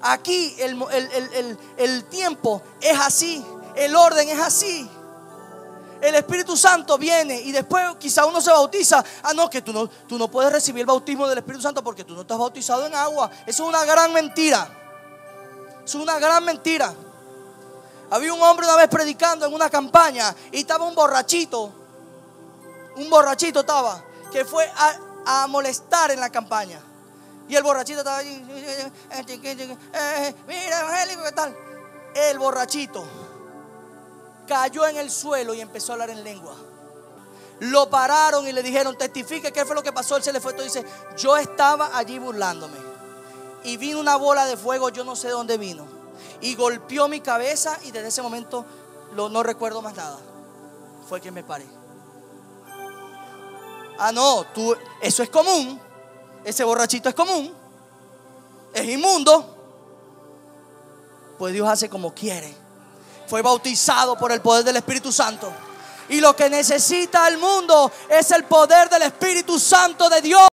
Aquí el tiempo es así, el orden es así. El Espíritu Santo viene y después quizá uno se bautiza. No, que tú no puedes recibir el bautismo del Espíritu Santo porque tú no estás bautizado en agua. Eso es una gran mentira. Es una gran mentira. Había un hombre una vez predicando en una campaña y estaba un borrachito estaba, que fue a molestar en la campaña. Y el borrachito estaba allí: mira, evangélico, ¿qué tal? El borrachito cayó en el suelo y empezó a hablar en lengua. Lo pararon y le dijeron: testifique qué fue lo que pasó. Él se le fue todo y dice: yo estaba allí burlándome y vino una bola de fuego, yo no sé de dónde vino, y golpeó mi cabeza, y desde ese momento no recuerdo más nada. Fue que me paré. No, eso es común. Ese borrachito es común, es inmundo. Pues Dios hace como quiere. Fue bautizado por el poder del Espíritu Santo. Y lo que necesita el mundo es el poder del Espíritu Santo de Dios